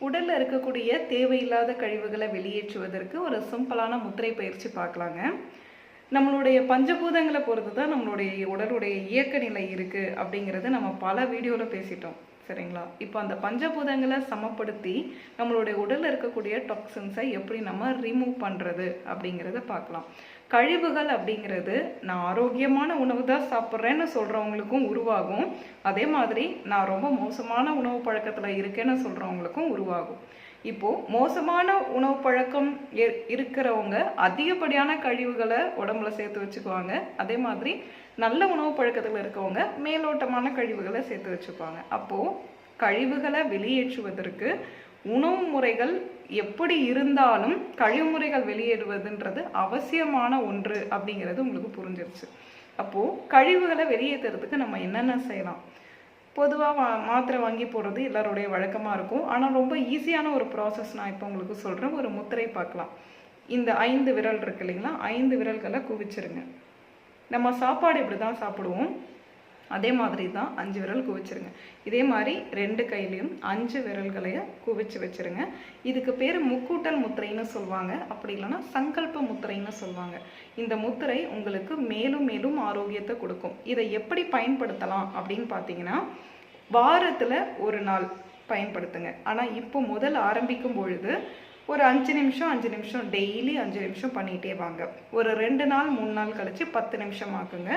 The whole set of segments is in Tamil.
உடல்ல இருக்கக்கூடிய தேவையில்லாத கழிவுகளை வெளியேற்றுவதற்கு ஒரு சிம்பிளான முத்திரை பயிற்சி பார்க்கலாங்க. நம்மளுடைய பஞ்சபூதங்களை பொறுத்து தான் நம்மளுடைய உடலுடைய இயக்க நிலை இருக்கு அப்படிங்கிறது நம்ம பல வீடியோவில் பேசிட்டோம். சரிங்களா? இப்போ அந்த பஞ்சபூதங்களை சமப்படுத்தி நம்மளுடைய உடலில் இருக்கக்கூடிய டாக்ஸின்ஸை எப்படி நம்ம ரிமூவ் பண்ணுறது அப்படிங்கிறத பார்க்கலாம். கழிவுகள் அப்படிங்கிறது நான் ஆரோக்கியமான உணவு தான் சாப்பிட்றேன்னு சொல்கிறவங்களுக்கும் உருவாகும். அதே மாதிரி நான் ரொம்ப மோசமான உணவு பழக்கத்தில் இருக்கேன்னு சொல்கிறவங்களுக்கும் உருவாகும். இப்போது மோசமான உணவு பழக்கம் இருக்கிறவங்க அதிகப்படியான கழிவுகளை உடம்புல சேர்த்து வச்சுக்குவாங்க. அதே மாதிரி நல்ல உணவு பழக்கத்தில் இருக்கவங்க மேலோட்டமான கழிவுகளை சேர்த்து வச்சுக்குவாங்க. அப்போது கழிவுகளை வெளியேற்றுவதற்கு உணவு முறைகள் எப்படி இருந்தாலும் கழிவுமுறைகள் வெளியேறுவதுன்றது அவசியமான ஒன்று அப்படிங்கிறது உங்களுக்கு புரிஞ்சிருச்சு. அப்போது கழிவுகளை வெளியேற்றுறதுக்கு நம்ம என்னென்ன செய்யலாம்? பொதுவாக மாத்திரை வாங்கி போடுறது எல்லாருடைய வழக்கமாக இருக்கும். ஆனால் ரொம்ப ஈஸியான ஒரு ப்ராசஸ் நான் இப்போ உங்களுக்கு சொல்கிறேன். ஒரு முத்திரை பார்க்கலாம். இந்த 5 விரல் இருக்கு இல்லைங்களா, 5 விரல்களை குவிச்சிருங்க. நம்ம சாப்பாடு இப்படி தான் சாப்பிடுவோம். அதே மாதிரி தான் 5 விரல் குவிச்சிருங்க. இதே மாதிரி 2 கையிலையும் 5 விரல்களைய குவிச்சு வச்சிருங்க. இதுக்கு பேர் முக்கூட்டல் முத்திரைன்னு சொல்லுவாங்க. அப்படி இல்லைன்னா சங்கல்ப முத்திரைன்னு சொல்லுவாங்க. இந்த முத்திரை உங்களுக்கு மேலும் மேலும் ஆரோக்கியத்தை கொடுக்கும். இதை எப்படி பயன்படுத்தலாம் அப்படின்னு பார்த்தீங்கன்னா, வாரத்தில் ஒரு நாள் பயன்படுத்துங்க. ஆனால் இப்போ முதல் ஆரம்பிக்கும் பொழுது ஒரு 5 நிமிஷம் டெய்லி 5 நிமிஷம் பண்ணிகிட்டே வாங்க. ஒரு 2 நாள் 3 நாள் கழித்து 10 நிமிஷம் ஆக்குங்க.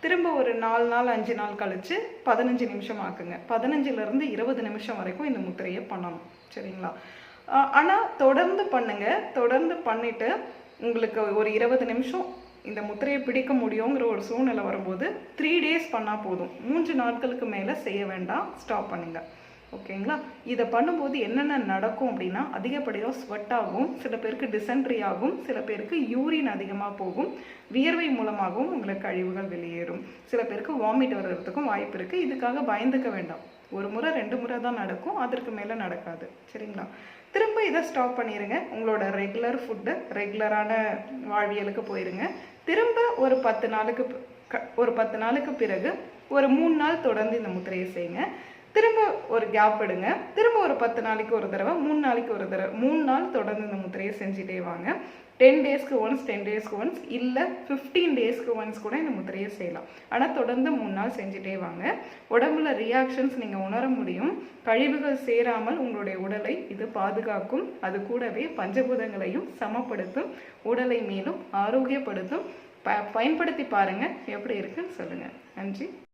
திரும்ப ஒரு 4 நாள் 5 நாள் கழித்து 15 நிமிஷம் ஆக்குங்க. 15லேருந்து 20 நிமிஷம் வரைக்கும் இந்த முத்திரையை பண்ணணும். சரிங்களா? ஆனால் தொடர்ந்து பண்ணுங்க. தொடர்ந்து பண்ணிவிட்டு உங்களுக்கு ஒரு 20 நிமிஷம் இந்த முத்திரையை பிடிக்க முடியுங்கிற ஒரு சூழ்நிலை வரும்போது 3 டேஸ் பண்ணால் போதும். 3 நாட்களுக்கு மேலே செய்ய வேண்டாம், ஸ்டாப் பண்ணுங்க. ஓகேங்களா? இதை பண்ணும்போது என்னென்ன நடக்கும் அப்படின்னா, அதிகப்படியாக ஸ்வெட் ஆகும், சில பேருக்கு டிசென்ட்ரி ஆகும், சில பேருக்கு யூரின் அதிகமாக போகும், வியர்வை மூலமாகவும் உங்களுக்கு கழிவுகள் வெளியேறும், சில பேருக்கு வாமிட் வர்றதுக்கும் வாய்ப்பு இருக்குது. இதுக்காக பயந்துக்க வேண்டாம். 1 முறை 2 முறை தான் நடக்கும், அதற்கு மேலே நடக்காது. சரிங்களா? திரும்ப இதை ஸ்டாப் பண்ணிடுங்க. உங்களோட ரெகுலர் ஃபுட்டு, ரெகுலரான வாழ்வியலுக்கு போயிருங்க. திரும்ப ஒரு 10 நாளுக்கு பிறகு ஒரு 3 நாள் தொடர்ந்து இந்த முத்திரையை செய்யுங்க. திரும்ப ஒரு கேப் எடுங்க. திரும்ப ஒரு 10 நாளைக்கு ஒரு தடவை, 3 நாளைக்கு ஒரு தடவை, 3 நாள் தொடர்ந்து இந்த முத்திரையை செஞ்சுட்டே வாங்க. 10 டேஸ்க்கு ஒன்ஸ் இல்லை 15 டேஸ்க்கு ஒன்ஸ் கூட இந்த முத்திரையை செய்யலாம். ஆனால் தொடர்ந்து 3 நாள் செஞ்சுட்டே வாங்க. உடம்புல ரியாக்ஷன்ஸ் நீங்கள் உணர முடியும். கழிவுகள் சேராமல் உங்களுடைய உடலை இது பாதுகாக்கும். அது கூடவே பஞ்சபூதங்களையும் சமப்படுத்தும், உடலை மேலும் ஆரோக்கியப்படுத்தும். பயன்படுத்தி பாருங்கள், எப்படி இருக்குன்னு சொல்லுங்கள். நன்றி.